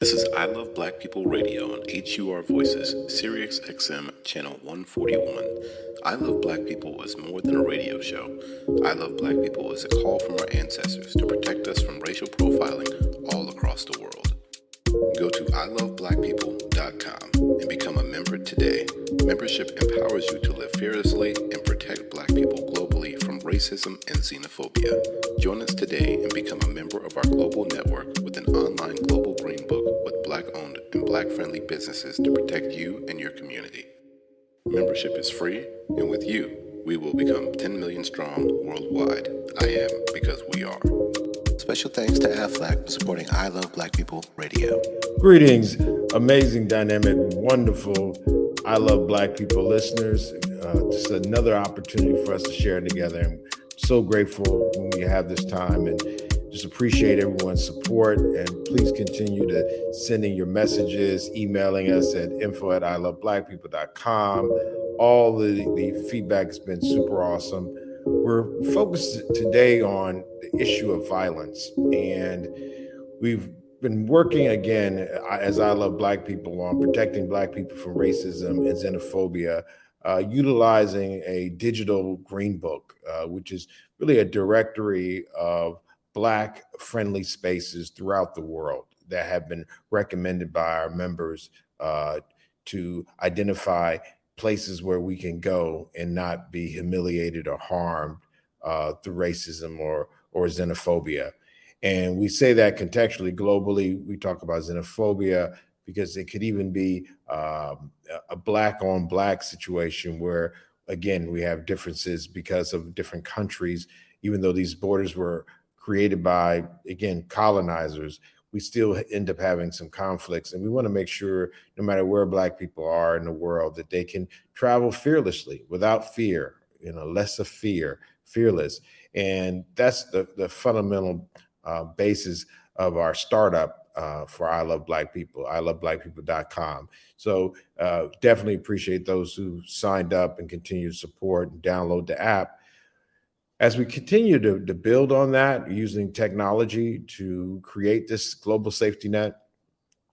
This is I Love Black People Radio on HUR Voices, Sirius XM Channel 141. I Love Black People is more than a radio show. I Love Black People is a call from our ancestors to protect us from racial profiling all across the world. Go to iloveblackpeople.com and become a member today. Membership empowers you to live fearlessly and protect Black people globally from racism and xenophobia. Join us today and become a member of our global network with an online global green book with Black-owned and Black-friendly businesses to protect you and your community. Membership is free, and with you, we will become 10 million strong worldwide. I am because we are. Special thanks to AFLAC for supporting I Love Black People Radio. Greetings, amazing, dynamic, wonderful I Love Black People listeners. Just another opportunity for us to share together. I'm so grateful when we have this time and just appreciate everyone's support. And please continue to sending your messages, emailing us at info@iloveblackpeople.com. All the feedback has been super awesome. We're focused today on the issue of violence, and we've been working again as I Love Black People on protecting Black people from racism and xenophobia, utilizing a digital green book, which is really a directory of Black friendly spaces throughout the world that have been recommended by our members to identify places where we can go and not be humiliated or harmed through racism or xenophobia. And we say that contextually, globally. We talk about xenophobia because it could even be a Black on Black situation where, again, we have differences because of different countries. Even though these borders were created by, again, colonizers, we still end up having some conflicts. And we want to make sure, no matter where Black people are in the world, that they can travel fearlessly, without fear, less of fear, fearless. And that's the fundamental basis of our startup for I Love Black People, iloveblackpeople.com. So definitely appreciate those who signed up and continue to support and download the app. As we continue to build on that, using technology to create this global safety net,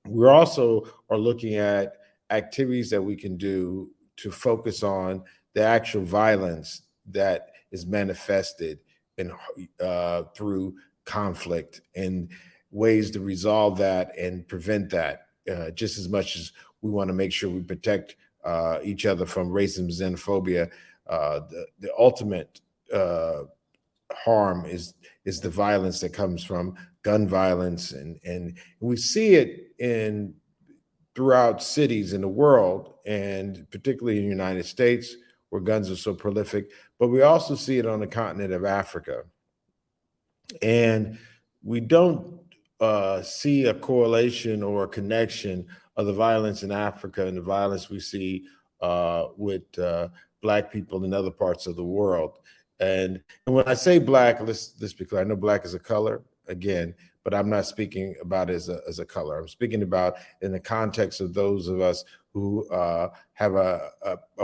we also are looking at activities that we can do to focus on the actual violence that is manifested through conflict and ways to resolve that and prevent that, just as much as we want to make sure we protect each other from racism, xenophobia. The ultimate harm is the violence that comes from gun violence, and we see it throughout cities in the world, and particularly in the United States, where guns are so prolific. But we also see it on the continent of Africa, and we don't see a correlation or a connection of the violence in Africa and the violence we see with Black people in other parts of the world. And when I say Black, let's be clear. I know Black is a color, again, but I'm not speaking about it as a color. I'm speaking about in the context of those of us who have a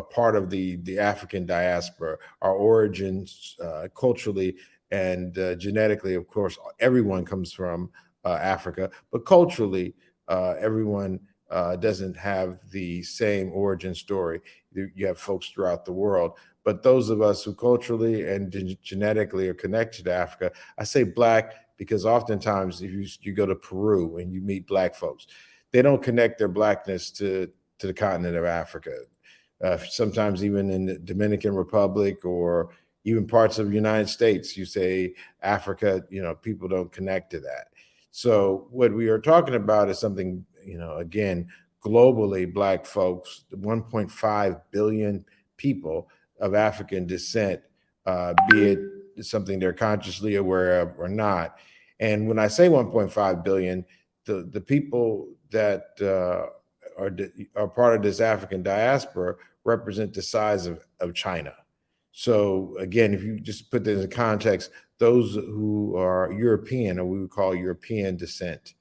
part of the African diaspora, our origins culturally and genetically. Of course, everyone comes from Africa, but culturally, everyone doesn't have the same origin story. You have folks throughout the world. But those of us who culturally and genetically are connected to Africa, I say Black because oftentimes if you go to Peru and you meet Black folks, they don't connect their Blackness to the continent of Africa. Sometimes even in the Dominican Republic or even parts of the United States, you say Africa, people don't connect to that. So what we are talking about is something, again, globally, Black folks, 1.5 billion people of African descent, be it something they're consciously aware of or not. And when I say 1.5 billion, the people that are part of this African diaspora represent the size of China. So again, if you just put this in context, those who are European, or we would call European descent,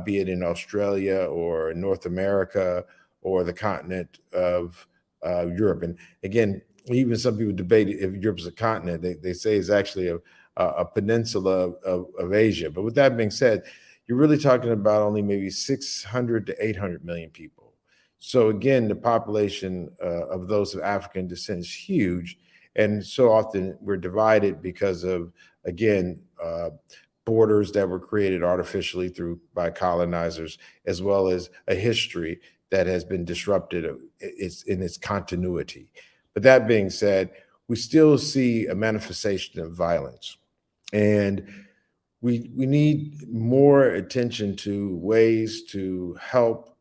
be it in Australia or North America or the continent of Europe. And again, even some people debate if Europe's a continent. They say it's actually a peninsula of Asia. But with that being said, you're really talking about only maybe 600 to 800 million people. So again, the population of those of African descent is huge, and so often we're divided because of, again, borders that were created artificially through by colonizers, as well as a history that has been disrupted in its continuity. But that being said, we still see a manifestation of violence, and we need more attention to ways to help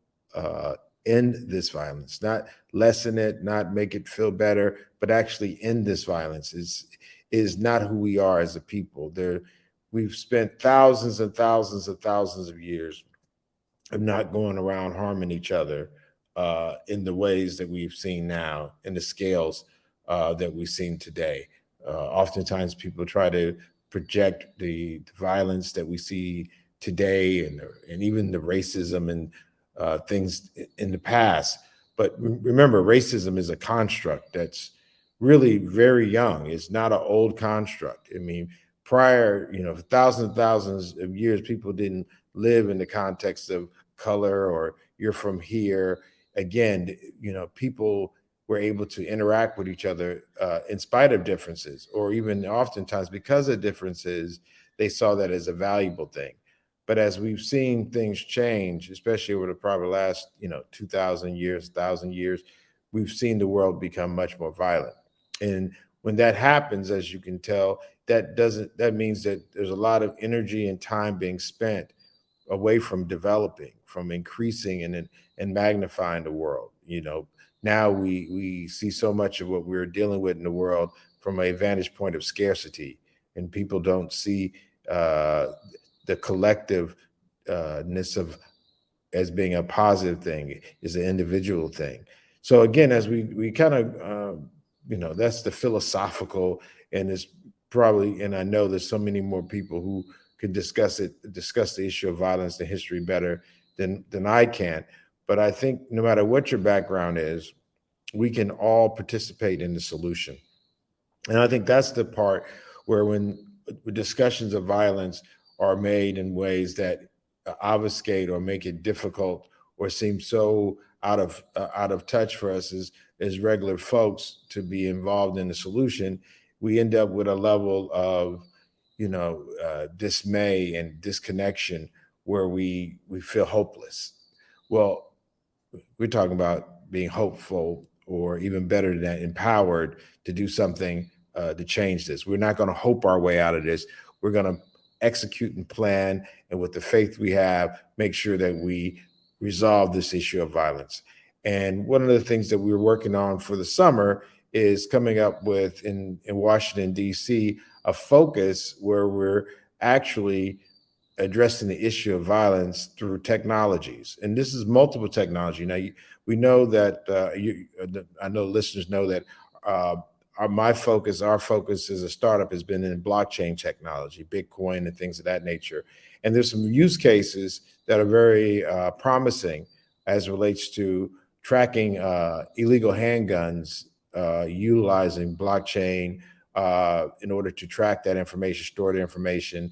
end this violence, not lessen it, not make it feel better, but actually end this violence. Is not who we are as a people. We've spent thousands and thousands and thousands of years of not going around harming each other in the ways that we've seen now, in the scales that we've seen today. Oftentimes, people try to project the violence that we see today, and even the racism and things in the past. But remember, racism is a construct that's really very young. It's not an old construct. I mean, prior, for thousands and thousands of years, people didn't live in the context of color or you're from here. Again, people were able to interact with each other in spite of differences, or even oftentimes because of differences, they saw that as a valuable thing. But as we've seen things change, especially over the probably last, 2,000 years, 1,000 years, we've seen the world become much more violent. And when that happens, as you can tell, that means that there's a lot of energy and time being spent away from developing, from increasing and magnifying the world. Now we see so much of what we're dealing with in the world from a vantage point of scarcity, and people don't see the collectiveness of as being a positive thing, is an individual thing. So again, as we kind of that's the philosophical, and it's probably, and I know there's so many more people who can discuss the issue of violence and history better than I can. But I think no matter what your background is, we can all participate in the solution. And I think that's the part where when discussions of violence are made in ways that obfuscate or make it difficult or seem so out of touch for us as regular folks to be involved in the solution, we end up with a level of dismay and disconnection where we feel hopeless. Well, we're talking about being hopeful, or even better than that, empowered to do something to change this. We're not going to hope our way out of this. We're going to execute and plan, and with the faith we have, make sure that we resolve this issue of violence. And one of the things that we're working on for the summer is coming up with, in Washington, D.C., a focus where we're actually addressing the issue of violence through technologies. And this is multiple technology. Now, we know that, I know listeners know that our focus as a startup has been in blockchain technology, Bitcoin and things of that nature. And there's some use cases that are very promising as it relates to tracking illegal handguns utilizing blockchain in order to track that information, store the information,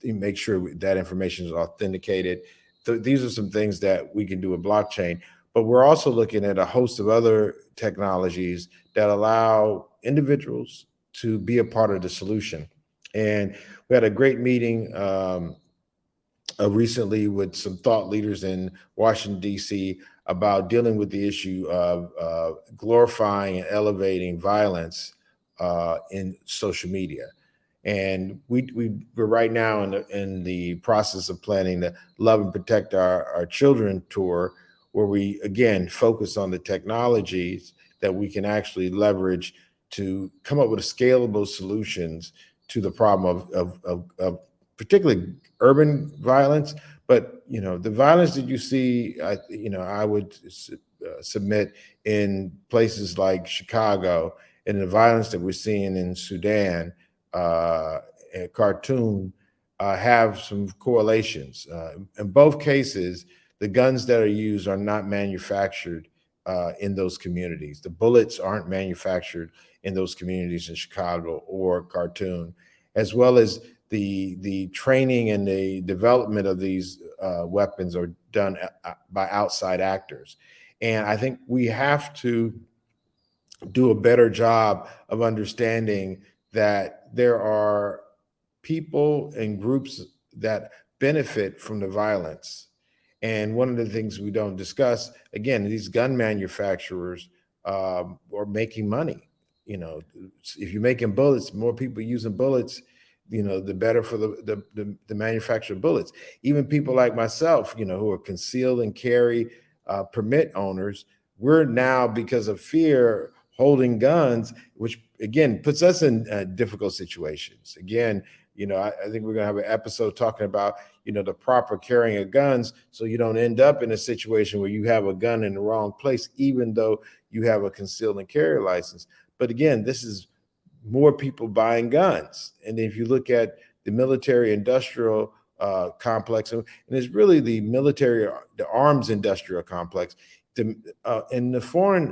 make sure that information is authenticated. These are some things that we can do with blockchain. But we're also looking at a host of other technologies that allow individuals to be a part of the solution. And we had a great meeting recently with some thought leaders in Washington, D.C., about dealing with the issue of glorifying and elevating violence in social media. And we're right now in the process of planning the Love and Protect Our Children tour, where we, again, focus on the technologies that we can actually leverage to come up with scalable solutions to the problem of particularly urban violence. But, the violence that you see, I would submit in places like Chicago, and the violence that we're seeing in Sudan, and Khartoum, have some correlations. In both cases, the guns that are used are not manufactured in those communities. The bullets aren't manufactured in those communities in Chicago or Khartoum, as well as the training and the development of these weapons are done by outside actors. And I think we have to do a better job of understanding that there are people and groups that benefit from the violence. And one of the things we don't discuss, again, these gun manufacturers are making money. You know, if you're making bullets, more people using bullets, you know, the better for the manufacturer of bullets. Even people like myself, you know, who are concealed and carry permit owners, we're now, because of fear, holding guns, which again puts us in difficult situations. Again, you know, I think we're going to have an episode talking about, you know, the proper carrying of guns, so you don't end up in a situation where you have a gun in the wrong place, even though you have a concealed and carry license. But again, this is more people buying guns. And if you look at the military industrial complex, and it's really the military, the arms industrial complex, and the foreign,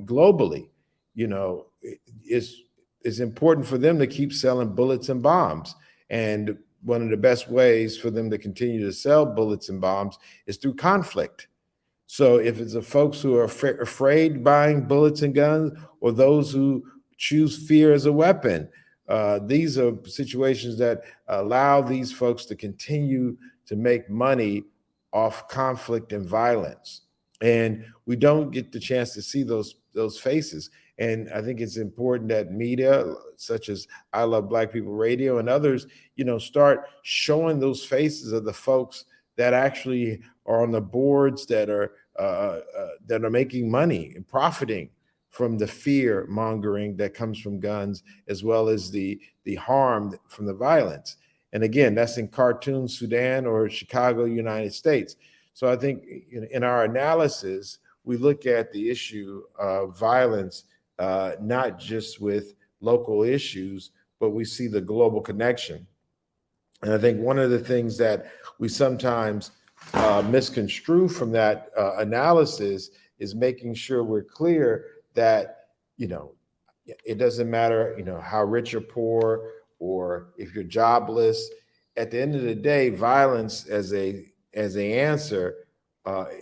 globally, you know, it's important for them to keep selling bullets and bombs. And one of the best ways for them to continue to sell bullets and bombs is through conflict. So if it's the folks who are afraid buying bullets and guns, or those who choose fear as a weapon, these are situations that allow these folks to continue to make money off conflict and violence. And we don't get the chance to see those faces. And I think it's important that media, such as I Love Black People Radio and others, you know, start showing those faces of the folks that actually are on the boards that are making money and profiting from the fear mongering that comes from guns, as well as the harm from the violence. And again, that's in Khartoum, Sudan, or Chicago, United States. So I think in our analysis, we look at the issue of violence, not just with local issues, but we see the global connection. And I think one of the things that we sometimes misconstrue from that analysis is making sure we're clear that, you know, it doesn't matter, you know, how rich or poor, or if you're jobless. At the end of the day, violence as a answer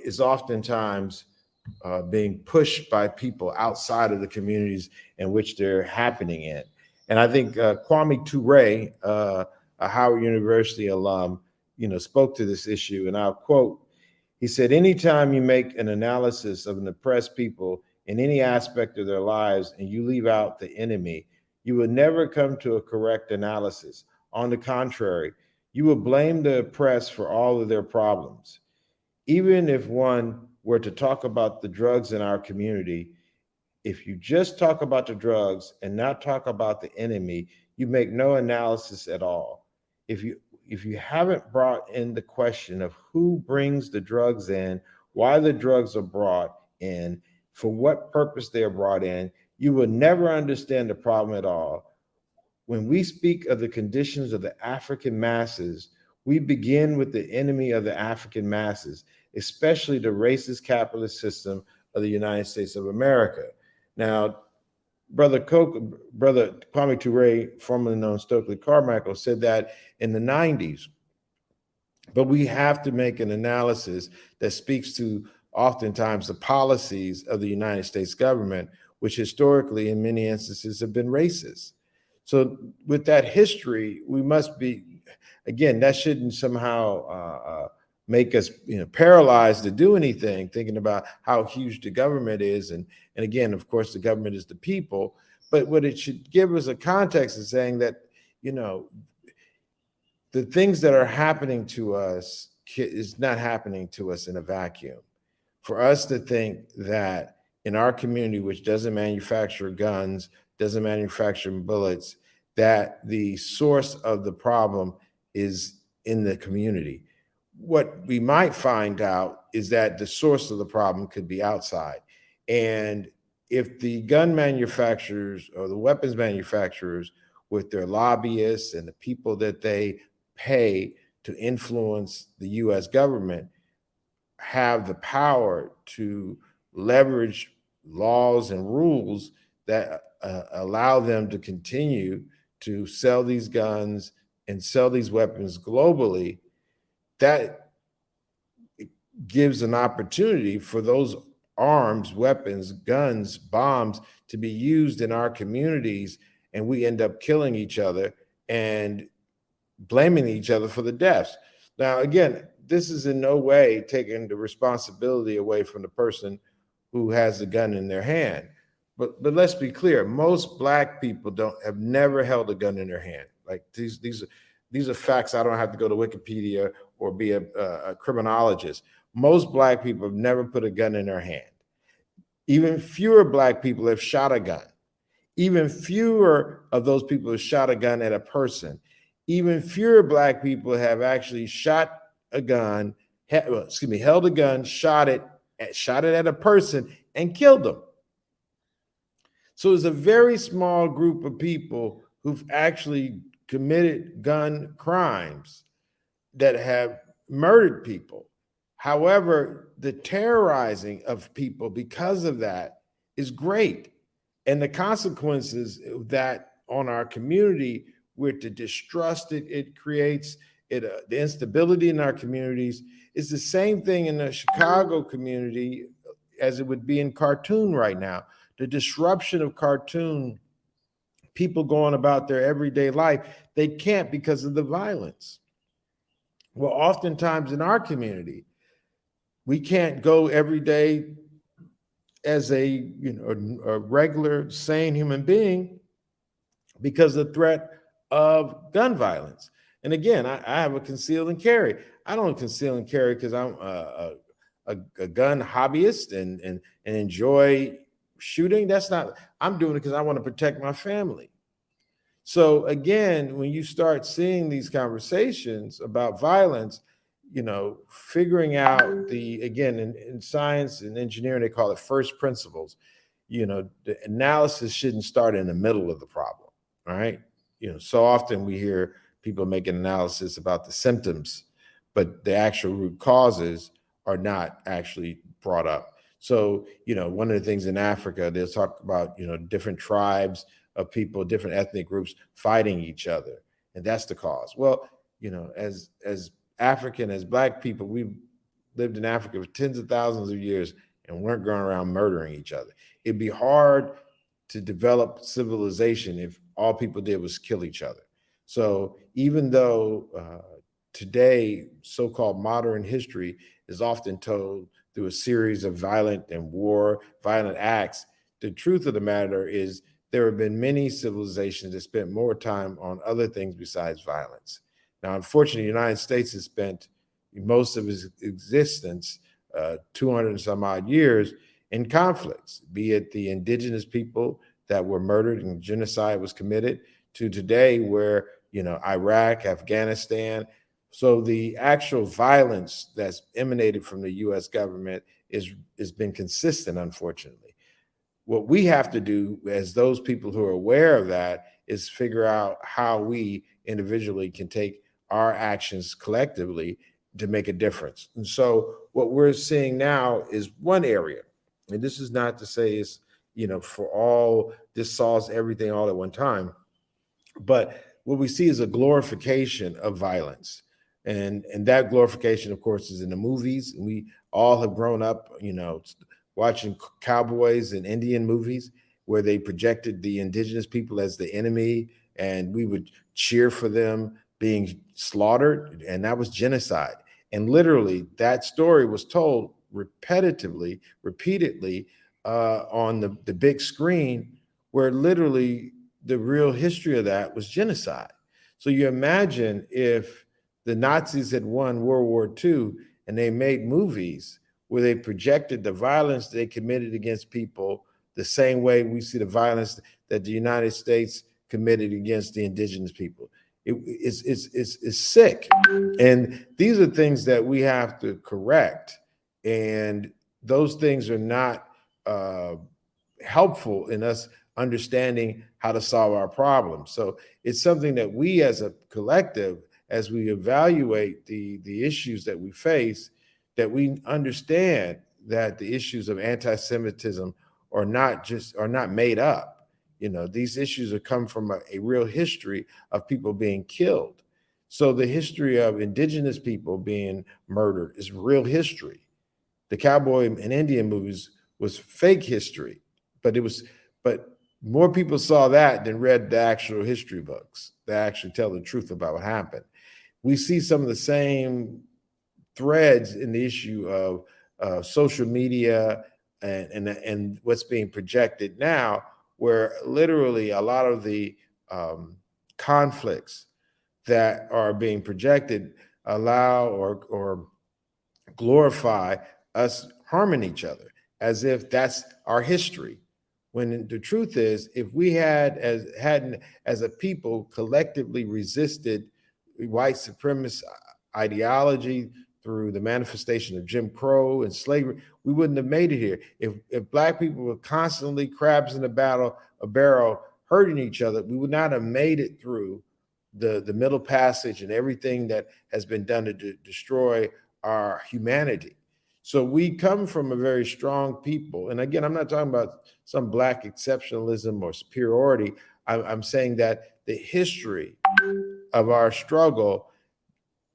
is oftentimes being pushed by people outside of the communities in which they're happening in. And I think Kwame Ture, a Howard University alum, you know, spoke to this issue, and I'll quote. He said, "Anytime you make an analysis of an oppressed people in any aspect of their lives and you leave out the enemy, you will never come to a correct analysis. On the contrary, you will blame the oppressed for all of their problems. Even if one were to talk about the drugs in our community, if you just talk about the drugs and not talk about the enemy, you make no analysis at all. If you haven't brought in the question of who brings the drugs in, why the drugs are brought in, for what purpose they are brought in, you will never understand the problem at all. When we speak of the conditions of the African masses, we begin with the enemy of the African masses, especially the racist capitalist system of the United States of America." Now, Brother Kwame Ture, formerly known as Stokely Carmichael, said that in the 90s. But we have to make an analysis that speaks to oftentimes the policies of the United States government, which historically, in many instances, have been racist. So with that history, we must be, again, that shouldn't somehow make us, you know, paralyzed to do anything, thinking about how huge the government is. And again, of course, the government is the people. But what it should give us a context is saying that, you know, the things that are happening to us is not happening to us in a vacuum. For us to think that in our community, which doesn't manufacture guns, doesn't manufacture bullets, that the source of the problem is in the community. What we might find out is that the source of the problem could be outside. And if the gun manufacturers or the weapons manufacturers, with their lobbyists and the people that they pay to influence the US government, have the power to leverage laws and rules that allow them to continue to sell these guns, and sell these weapons globally, that gives an opportunity for those arms, weapons, guns, bombs to be used in our communities, and we end up killing each other and blaming each other for the deaths. Now, again, this is in no way taking the responsibility away from the person who has the gun in their hand. But let's be clear, most Black people have never held a gun in their hand. Like these are facts. I don't have to go to Wikipedia or be a criminologist. Most Black people have never put a gun in their hand. Even fewer Black people have shot a gun. Even fewer of those people have shot a gun at a person. Even fewer Black people have actually shot a gun, held a gun, shot it at a person and killed them. So it's a very small group of people who've actually committed gun crimes that have murdered people. However, the terrorizing of people because of that is great. And the consequences of that on our community, with the distrust it creates, the instability in our communities, is the same thing in the Chicago community as it would be in Khartoum right now. The disruption of Khartoum, people going about their everyday life, they can't because of the violence. Well, oftentimes in our community, we can't go every day as a regular, sane human being because of the threat of gun violence. And again, I have a conceal and carry. I don't conceal and carry because I'm a gun hobbyist and enjoy shooting. That's not, I'm doing it because I want to protect my family. So again, when you start seeing these conversations about violence, figuring out again, in science and engineering, they call it first principles. The analysis shouldn't start in the middle of the problem, all right? So often we hear people make an analysis about the symptoms, but the actual root causes are not actually brought up. So, one of the things in Africa, they'll talk about, different tribes of people, different ethnic groups fighting each other. And that's the cause. Well, as African, as Black people, we've lived in Africa for tens of thousands of years and weren't going around murdering each other. It'd be hard to develop civilization if all people did was kill each other. So even though today, so-called modern history is often told through a series of violent acts, the truth of the matter is there have been many civilizations that spent more time on other things besides violence. Now, unfortunately, the United States has spent most of its existence, 200 and some odd years, in conflicts, be it the indigenous people that were murdered and genocide was committed, to today where, Iraq, Afghanistan. So the actual violence that's emanated from the US government has been consistent, unfortunately. What we have to do as those people who are aware of that is figure out how we individually can take our actions collectively to make a difference. And so what we're seeing now is one area, and this is not to say it's, for all, this solves everything all at one time, but what we see is a glorification of violence. And that glorification, of course, is in the movies. And we all have grown up, watching cowboys and Indian movies where they projected the indigenous people as the enemy, and we would cheer for them being slaughtered, and that was genocide. And literally, that story was told repeatedly on the big screen, where literally the real history of that was genocide. So you imagine if the Nazis had won World War II and they made movies where they projected the violence they committed against people the same way we see the violence that the United States committed against the indigenous people. It's sick. And these are things that we have to correct. And those things are not helpful in us understanding how to solve our problems. So it's something that we as a collective, as we evaluate the issues that we face, that we understand that the issues of anti-Semitism are not made up. These issues have come from a real history of people being killed. So the history of indigenous people being murdered is real history. The cowboy and Indian movies was fake history, but more people saw that than read the actual history books that actually tell the truth about what happened. We see some of the same threads in the issue of social media and what's being projected now, where literally a lot of the conflicts that are being projected allow or glorify us harming each other as if that's our history. When the truth is, if we hadn't as a people collectively resisted white supremacist ideology through the manifestation of Jim Crow and slavery, we wouldn't have made it here. If Black people were constantly crabs in a barrel, hurting each other, we would not have made it through the Middle Passage and everything that has been done to destroy our humanity. So we come from a very strong people. And again, I'm not talking about some Black exceptionalism or superiority. I'm saying that the history of our struggle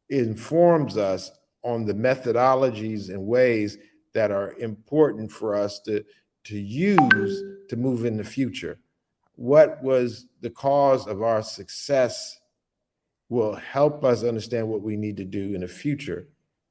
informs us on the methodologies and ways that are important for us to use to move in the future. What was the cause of our success will help us understand what we need to do in the future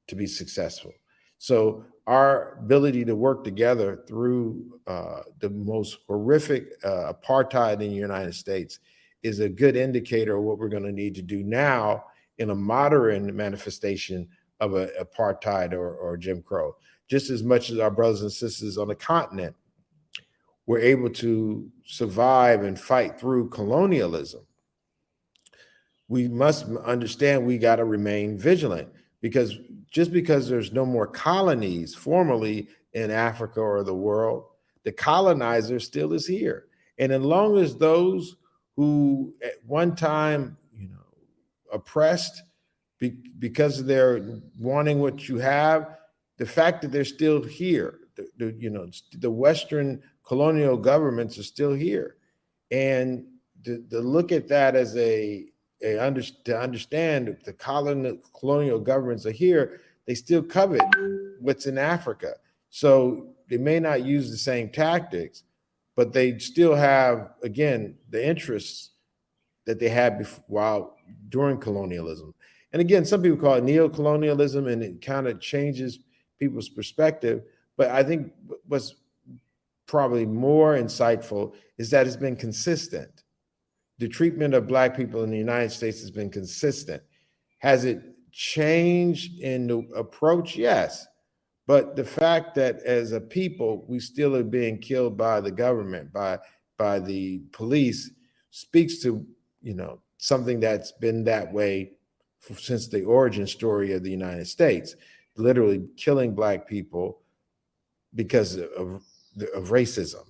to be successful. So our ability to work together through the most horrific apartheid in the United States is a good indicator of what we're going to need to do now in a modern manifestation of apartheid or Jim Crow. Just as much as our brothers and sisters on the continent were able to survive and fight through colonialism, we must understand we got to remain vigilant, because just because there's no more colonies formally in Africa or the world, the colonizer still is here. And as long as those who at one time, oppressed because they're wanting what you have, the fact that they're still here, the Western colonial governments are still here. And to look at that as to understand that the colonial governments are here, they still covet what's in Africa. So they may not use the same tactics, but they still have, again, the interests that they had during colonialism. And again, some people call it neo-colonialism, and it kind of changes people's perspective. But I think what's probably more insightful is that it's been consistent. The treatment of Black people in the United States has been consistent. Has it changed in the approach? Yes. But the fact that as a people, we still are being killed by the government, by the police, speaks to, something that's been that way since the origin story of the United States, literally killing Black people because of racism,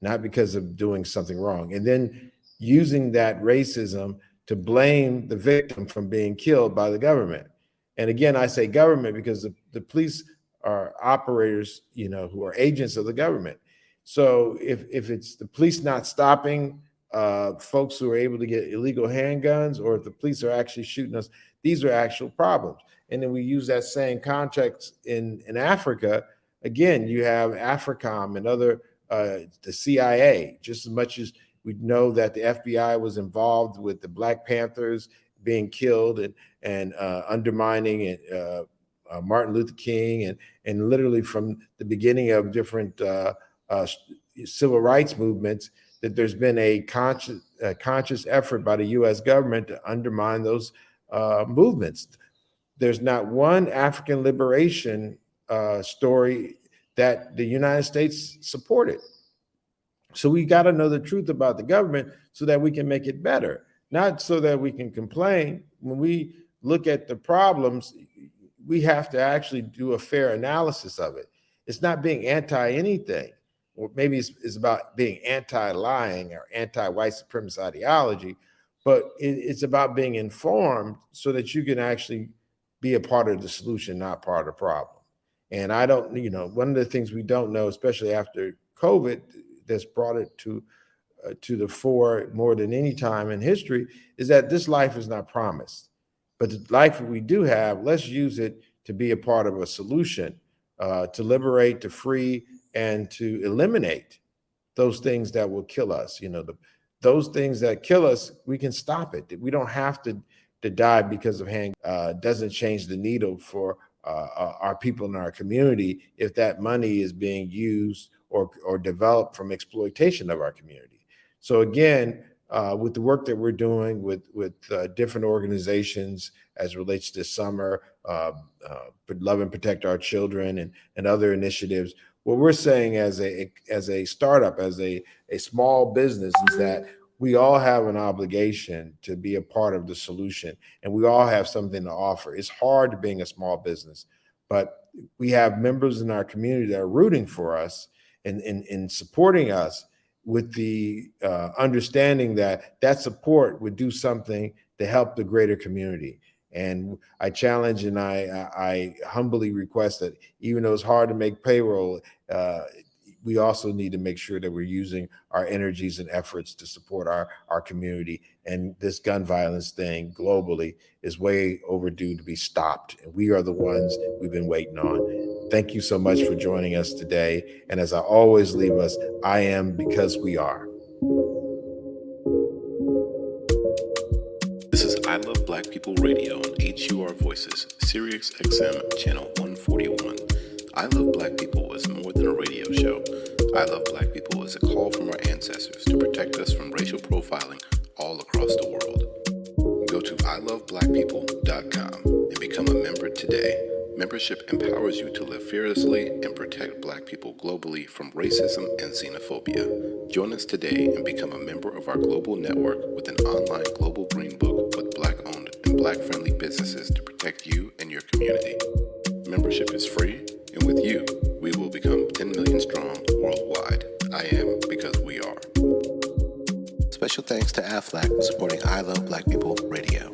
not because of doing something wrong. And then using that racism to blame the victim from being killed by the government. And again, I say government because the police are operators, who are agents of the government. So if it's the police not stopping folks who are able to get illegal handguns, or if the police are actually shooting us, these are actual problems. And then we use that same context in Africa. Again, you have AFRICOM and other, the CIA, just as much as we know that the FBI was involved with the Black Panthers being killed and undermining Martin Luther King, and literally from the beginning of different civil rights movements, that there's been a conscious effort by the U.S. government to undermine those movements. There's not one African liberation story that the United States supported. So we got to know the truth about the government so that we can make it better, not so that we can complain. When we look at the problems, we have to actually do a fair analysis of it. It's not being anti anything, or maybe it's about being anti-lying or anti-white supremacist ideology, but it's about being informed so that you can actually be a part of the solution, not part of the problem. And I don't, one of the things we don't know, especially after COVID, that's brought it to the fore more than any time in history, is that this life is not promised. But the life we do have, let's use it to be a part of a solution, to liberate, to free, and to eliminate those things that will kill us. Those things that kill us, we can stop it. We don't have to die because of hand. Doesn't change the needle for our people in our community if that money is being used or developed from exploitation of our community. So again, with the work that we're doing with different organizations as it relates to summer, Love and Protect Our Children and other initiatives, what we're saying as a startup, as a small business, is that we all have an obligation to be a part of the solution, and we all have something to offer. It's hard being a small business, but we have members in our community that are rooting for us and in supporting us, with the understanding that support would do something to help the greater community. And I challenge and I humbly request that, even though it's hard to make payroll, we also need to make sure that we're using our energies and efforts to support our community. And this gun violence thing globally is way overdue to be stopped. And we are the ones we've been waiting on. Thank you so much for joining us today. And as I always leave us, I am because we are. This is I Love Black People Radio on HUR Voices, Sirius XM, Channel 141. I Love Black People is more than a radio show. I Love Black People is a call from our ancestors to protect us from racial profiling all across the world. Go to iloveblackpeople.com and become a member today. Membership empowers you to live fearlessly and protect Black people globally from racism and xenophobia. Join us today and become a member of our global network with an online global green book with Black-owned and Black-friendly businesses to protect you and your community. Membership is free, and with you, we will become 10 million strong worldwide. I am because we are. Special thanks to AFLAC for supporting I Love Black People Radio.